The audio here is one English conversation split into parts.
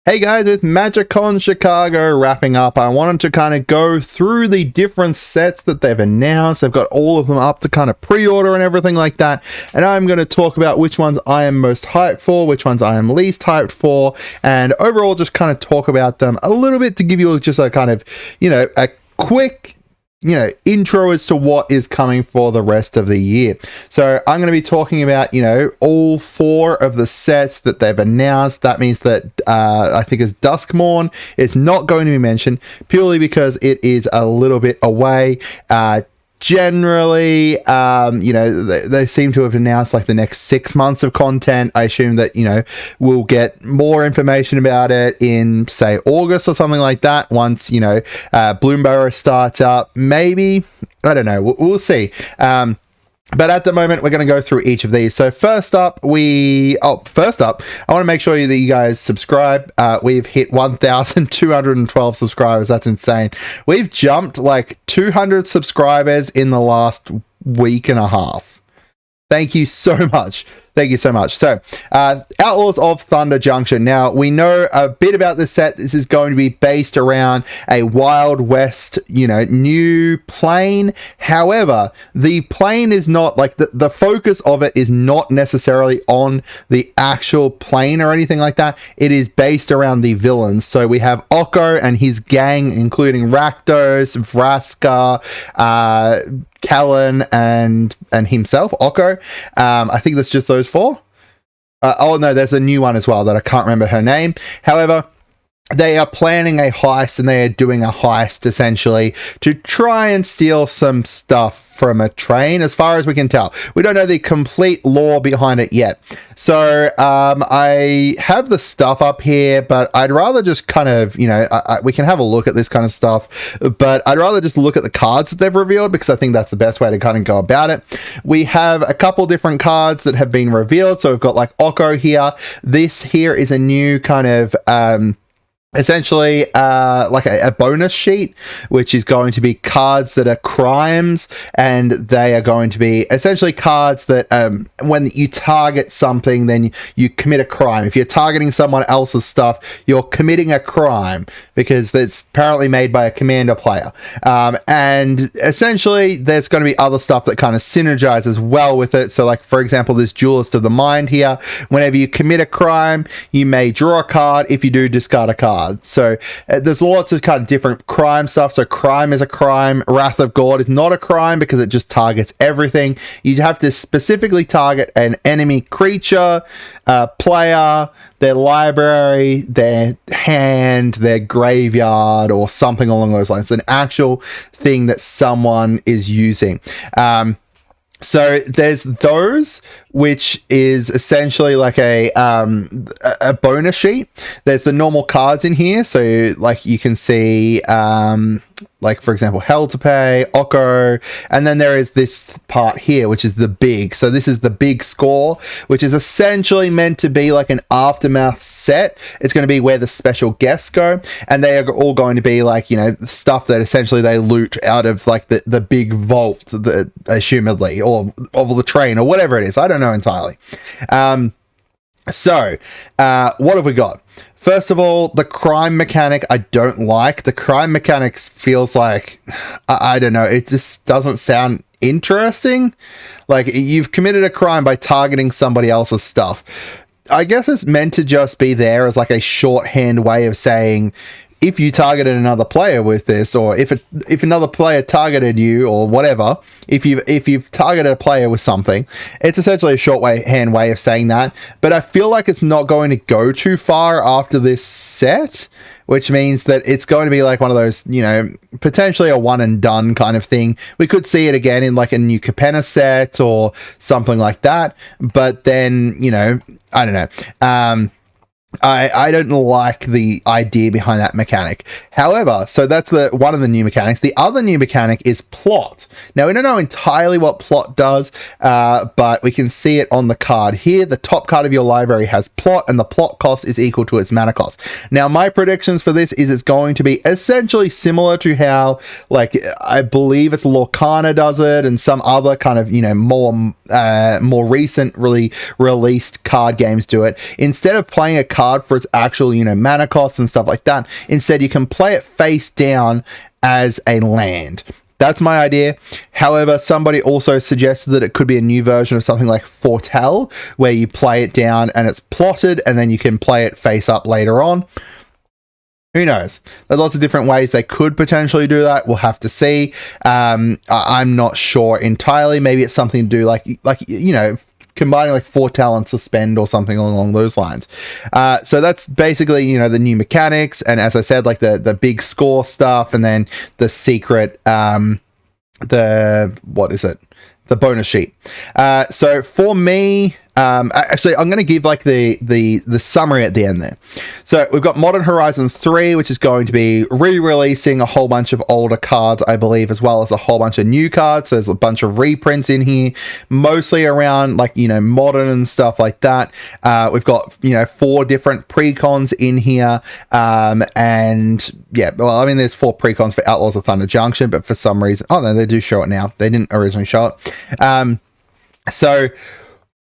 Hey guys, it's MagicCon Chicago wrapping up. I wanted to kind of go through the different sets that they've announced. They've got all of them up to kind of pre-order and everything like that. And I'm going to talk about which ones I am most hyped for, which ones I am least hyped for, and overall just kind of talk about them a little bit to give you just a kind of, a quick intro as to what is coming for the rest of the year. So I'm going to be talking about, all four of the sets that they've announced. That means that I think as Duskmorn is not going to be mentioned purely because it is a little bit away. Generally, they seem to have announced like the next 6 months of content. I assume that, we'll get more information about it in, say, August or something like that. Once, Bloomburrow starts up, maybe, I don't know. We'll see. But at the moment, we're going to go through each of these. So first up, I want to make sure that you guys subscribe. We've hit 1,212 subscribers. That's insane. We've jumped like 200 subscribers in the last week and a half. Thank you so much. Thank you so much. So, Outlaws of Thunder Junction. Now, we know a bit about this set. This is going to be based around a Wild West, new plane. However, the plane is not, like, the focus of it is not necessarily on the actual plane or anything like that. It is based around the villains. So, we have Oko and his gang, including Rakdos, Vraska, Callan and himself, Oko. I think that's just those four. Oh no, there's a new one as well that I can't remember her name. However, they are planning a heist and they are doing a heist essentially to try and steal some stuff from a train, as far as we can tell. We don't know the complete lore behind it yet. So I have the stuff up here, but I'd rather just kind of, we can have a look at this kind of stuff, but I'd rather just look at the cards that they've revealed because I think that's the best way to kind of go about it. We have a couple different cards that have been revealed. So we've got like Oko here. This here is a new kind of essentially like a bonus sheet, which is going to be cards that are crimes, and they are going to be essentially cards that when you target something, then you commit a crime. If you're targeting someone else's stuff, you're committing a crime because it's apparently made by a commander player. And essentially there's going to be other stuff that kind of synergizes well with it. So like, for example, this Duelist of the Mind here, whenever you commit a crime, you may draw a card. If you do, discard a card. So there's lots of kind of different crime stuff. So crime is a crime. Wrath of God is not a crime because it just targets everything. You have to specifically target an enemy creature, player, their library, their hand, their graveyard, or something along those lines. It's an actual thing that someone is using. So there's those, which is essentially like a bonus sheet. There's the normal cards in here. So like you can see, like for example, Hell to Pay, Oko, and then there is this part here, which is the big. So this is the big score, which is essentially meant to be like an Aftermath set. It's going to be where the special guests go, and they are all going to be like, stuff that essentially they loot out of like the big vault, assumedly, or of the train or whatever it is. I don't know entirely. So what have we got? First of all, the crime mechanic I don't like. The crime mechanics feels like, I don't know, it just doesn't sound interesting. Like, you've committed a crime by targeting somebody else's stuff. I guess it's meant to just be there as like a shorthand way of saying, if you targeted another player with this, or if another player targeted you, or whatever, if you've targeted a player with something, it's essentially a shorthand way of saying that. But I feel like it's not going to go too far after this set, which means that it's going to be like one of those, potentially a one and done kind of thing. We could see it again in like a new Capenna set or something like that. But then, I don't know. I don't like the idea behind that mechanic. However, so that's one of the new mechanics. The other new mechanic is plot. Now, we don't know entirely what plot does, but we can see it on the card here. The top card of your library has plot, and the plot cost is equal to its mana cost. Now, my predictions for this is it's going to be essentially similar to how, like, I believe it's Lorcana does it, and some other kind of, more more recently released card games do it. Instead of playing a card for its actual, mana cost and stuff like that, instead you can play it face down as a land. That's my idea. However, somebody also suggested that it could be a new version of something like Foretell, where you play it down and it's plotted, and then you can play it face up later on. Who knows? There's lots of different ways they could potentially do that. We'll have to see. I'm not sure entirely. Maybe it's something to do like combining like Foretell and Suspend or something along those lines. So that's basically, the new mechanics. And as I said, like the big score stuff, and then the secret, the bonus sheet. So for me, actually, I'm going to give like the summary at the end there. So we've got Modern Horizons 3, which is going to be re-releasing a whole bunch of older cards, I believe, as well as a whole bunch of new cards. So there's a bunch of reprints in here, mostly around like, modern and stuff like that. We've got, 4 different precons in here. And yeah, well, I mean, there's 4 precons for Outlaws of Thunder Junction, but for some reason, oh no, they do show it now. They didn't originally show it. So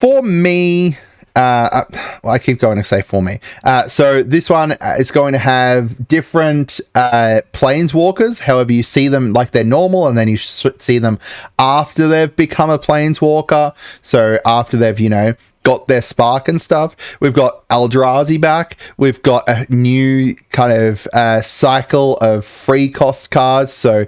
for me, I keep going to say for me. So this one is going to have different Planeswalkers. However, you see them like they're normal, and then you see them after they've become a Planeswalker. So after they've, got their spark and stuff. We've got Eldrazi back. We've got a new kind of cycle of free cost cards. So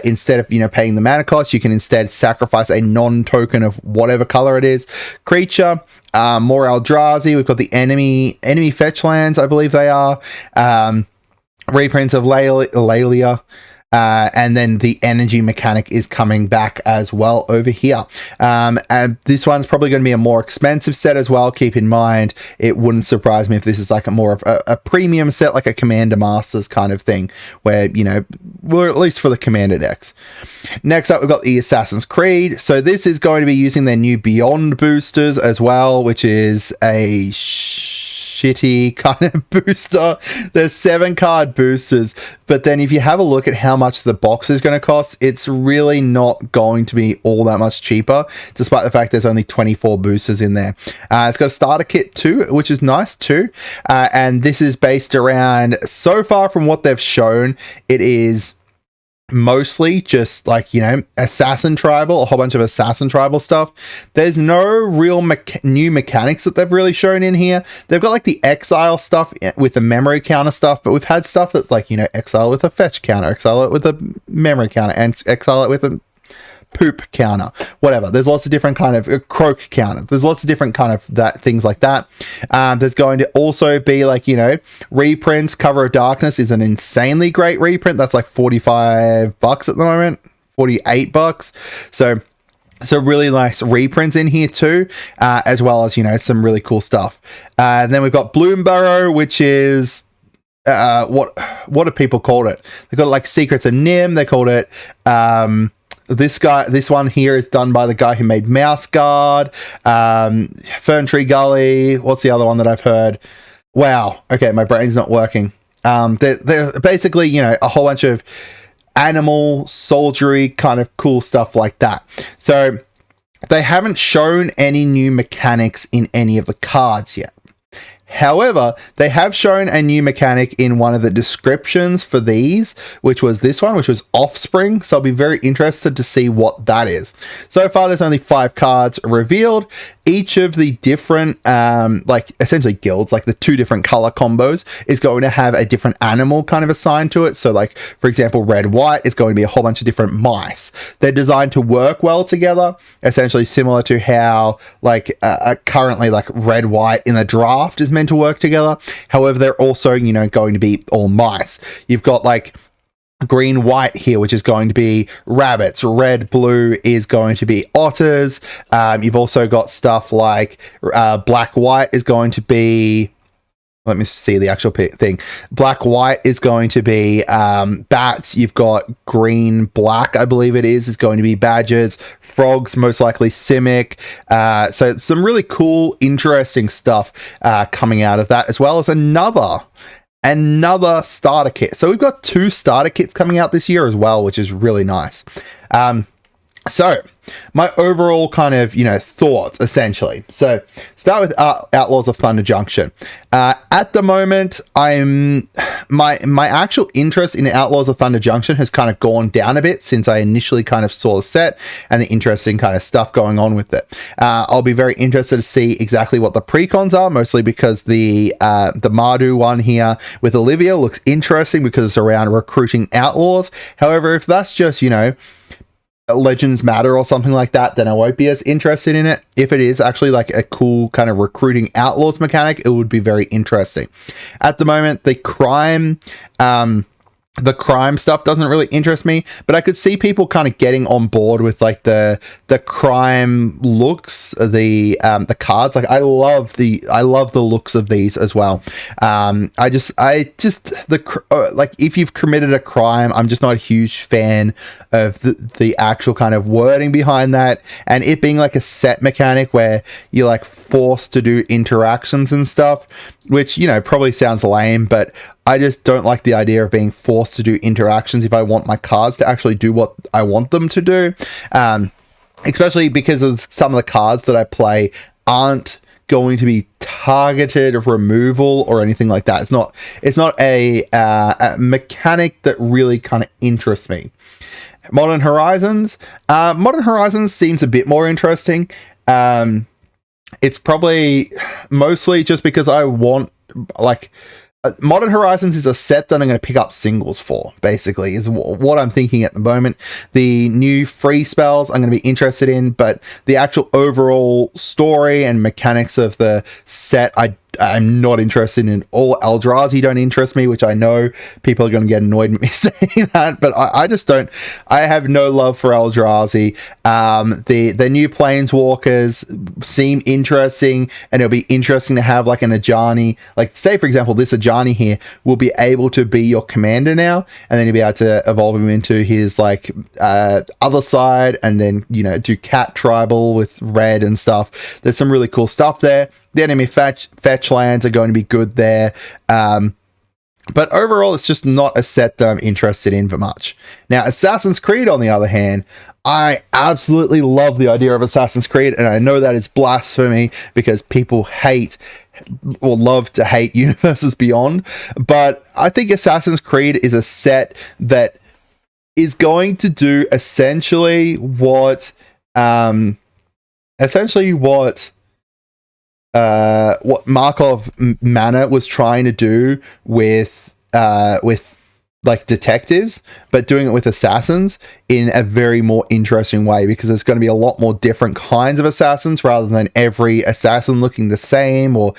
instead of paying the mana cost, you can instead sacrifice a non-token of whatever color it is creature. More Eldrazi. We've got the enemy fetch lands, I believe they are. Reprints of Laelia. And then the energy mechanic is coming back as well over here. And this one's probably going to be a more expensive set as well. Keep in mind, it wouldn't surprise me if this is like a more of a premium set, like a Commander Masters kind of thing, where, well, at least for the Commander decks. Next up, we've got the Assassin's Creed. So this is going to be using their new Beyond boosters as well, which is a shitty kind of booster. There's 7 card boosters, but then if you have a look at how much the box is going to cost, it's really not going to be all that much cheaper, despite the fact there's only 24 boosters in there. It's got a starter kit too, which is nice too, and this is based around, so far from what they've shown, it is mostly just like, assassin tribal, a whole bunch of assassin tribal stuff. There's no real new mechanics that they've really shown in here. They've got like the exile stuff with the memory counter stuff, but we've had stuff that's like, exile with a fetch counter, exile it with a memory counter, and exile it with a poop counter, whatever. There's lots of different kind of croak counters. There's lots of different kind of things like that. There's going to also be like, reprints. Cover of Darkness is an insanely great reprint. That's like $45 at the moment, $48. So really nice reprints in here too, as well as, some really cool stuff. And then we've got Bloomburrow, which is what do people call it? They got like Secrets of Nim. They called it this one here is done by the guy who made Mouse Guard, Fern Tree Gully. What's the other one that I've heard? Wow. Okay, my brain's not working. They're basically, a whole bunch of animal soldiery kind of cool stuff like that. So they haven't shown any new mechanics in any of the cards yet. However, they have shown a new mechanic in one of the descriptions for these, which was this one, which was Offspring. So I'll be very interested to see what that is. So far, there's only 5 cards revealed. Each of the different, like essentially guilds, like the 2 different color combos, is going to have a different animal kind of assigned to it. So like, for example, red-white is going to be a whole bunch of different mice. They're designed to work well together, essentially similar to how like currently like red-white in the draft is meant to work together. However, they're also, going to be all mice. You've got like green white here, which is going to be rabbits. Red blue is going to be otters. You've also got stuff like black white is going to be, let me see the actual thing. Black white is going to be bats. You've got green black, I believe it is going to be badgers. Frogs, most likely simic. So some really cool, interesting stuff coming out of that, as well as another starter kit. So we've got 2 starter kits coming out this year as well, which is really nice. So, my overall kind of, thoughts, essentially. So, start with Outlaws of Thunder Junction. At the moment, my actual interest in Outlaws of Thunder Junction has kind of gone down a bit since I initially kind of saw the set and the interesting kind of stuff going on with it. I'll be very interested to see exactly what the precons are, mostly because the Mardu one here with Olivia looks interesting because it's around recruiting Outlaws. However, if that's just, Legends Matter or something like that, then I won't be as interested in it. If it is actually like a cool kind of recruiting Outlaws mechanic, it would be very interesting. At the moment, the crime stuff doesn't really interest me, but I could see people kind of getting on board with like the crime looks, the cards. Like I love the looks of these as well. Like if you've committed a crime, I'm just not a huge fan of the actual kind of wording behind that, and it being like a set mechanic where you're like forced to do interactions and stuff, which probably sounds lame, but I just don't like the idea of being forced to do interactions if I want my cards to actually do what I want them to do, especially because of some of the cards that I play aren't going to be targeted removal or anything like that. It's not a mechanic that really kind of interests me. Modern Horizons seems a bit more interesting. It's probably mostly just because I want, like, Modern Horizons is a set that I'm going to pick up singles for, basically, is what I'm thinking at the moment. The new free spells I'm going to be interested in, but the actual overall story and mechanics of the set, I'm not interested in all. Eldrazi don't interest me, which I know people are going to get annoyed with me saying that, but I just don't. I have no love for Eldrazi. The new Planeswalkers seem interesting, and it'll be interesting to have like an Ajani, like say for example, this Ajani here will be able to be your commander now, and then you'll be able to evolve him into his like other side, and then do cat tribal with red and stuff. There's some really cool stuff there. The enemy fetch lands are going to be good there. But overall, it's just not a set that I'm interested in very much. Now, Assassin's Creed, on the other hand, I absolutely love the idea of Assassin's Creed, and I know that is blasphemy because people hate or love to hate Universes Beyond, what I think Assassin's Creed is a set that is going to do essentially what Markov Manor was trying to do with like detectives, but doing it with assassins in a very more interesting way, because there's going to be a lot more different kinds of assassins rather than every assassin looking the same, or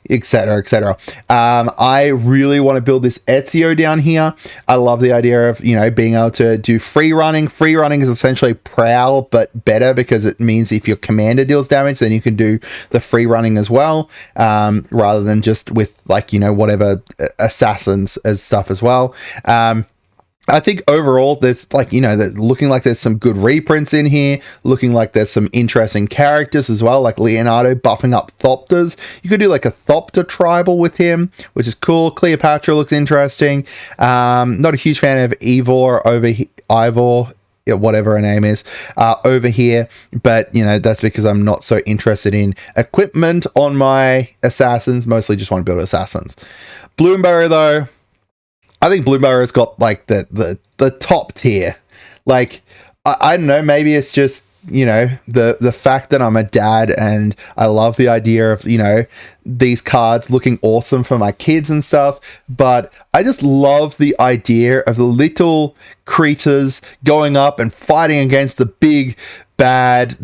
etc, etc. I really want to build this Ezio down here. I love the idea of being able to do free running. Free running is essentially Prowl but better, because it means if your commander deals damage, then you can do the free running as well, rather than just with like whatever assassins as stuff as well. I think overall there's like, looking like there's some good reprints in here, looking like there's some interesting characters as well, like Leonardo buffing up Thopters. You could do like a Thopter tribal with him, which is cool. Cleopatra looks interesting. Not a huge fan of Ivor, whatever her name is, over here, but that's because I'm not so interested in equipment on my assassins, mostly just want to build assassins. Bloomburrow though, I think Bloomburrow's got like the top tier. Like I don't know, maybe it's just the fact that I'm a dad and I love the idea of these cards looking awesome for my kids and stuff, but I just love the idea of the little creatures going up and fighting against the big bad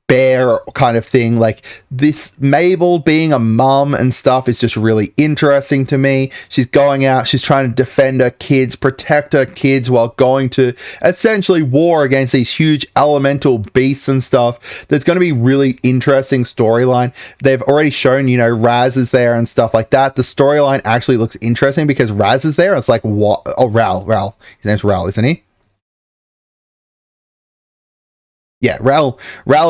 bear kind of thing. Like this Mabel being a mum and stuff is just really interesting to me. She's going out, she's trying to defend her kids, protect her kids while going to essentially war against these huge elemental beasts and stuff. There's going to be really interesting storyline. They've already shown Raz is there and stuff like that. The storyline actually looks interesting because Raz is there. It's like, what? Oh, Ral, his name's Ral, isn't he? Yeah, Ral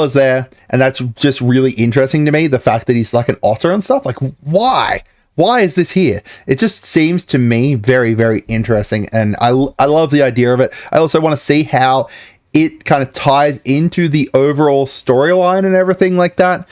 is there, and that's just really interesting to me, the fact that he's like an otter and stuff. Like, why? Why is this here? It just seems to me very, very interesting, and I love the idea of it. I also want to see how it kind of ties into the overall storyline and everything like that,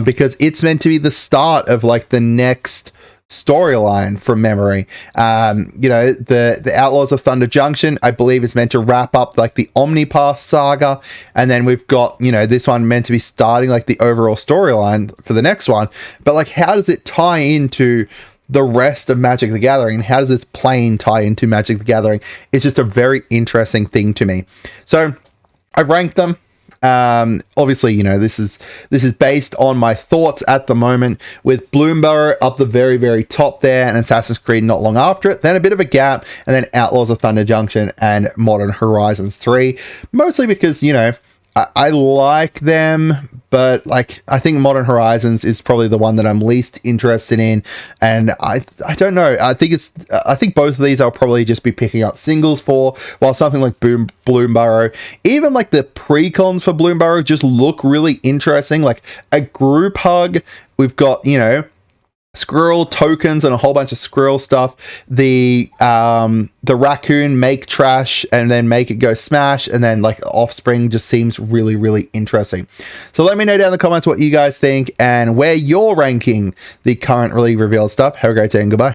because it's meant to be the start of like the next storyline from memory. You know, the Outlaws of Thunder Junction, I believe, is meant to wrap up like the Omnipath saga, and then we've got, you know, this one meant to be starting like the overall storyline for the next one. But like, how does it tie into the rest of Magic the Gathering? How does this plane tie into Magic the Gathering? It's just a very interesting thing to me. So I ranked them. Obviously, you know, this is based on my thoughts at the moment, with Bloomburrow up the very, very top there, and Assassin's Creed not long after it, then a bit of a gap, and then Outlaws of Thunder Junction and Modern Horizons 3, mostly because, you know, I like them, but like, I think Modern Horizons is probably the one that I'm least interested in, and I don't know. I think both of these I'll probably just be picking up singles for, while something like Bloomburrow, even like the pre-cons for Bloomburrow, just look really interesting. Like a group hug, we've got, you know, squirrel tokens and a whole bunch of squirrel stuff. The raccoon make trash and then make it go smash, and then like offspring just seems really, really interesting. So let me know down in the comments what you guys think and where you're ranking the currently revealed stuff. Have a great day and goodbye.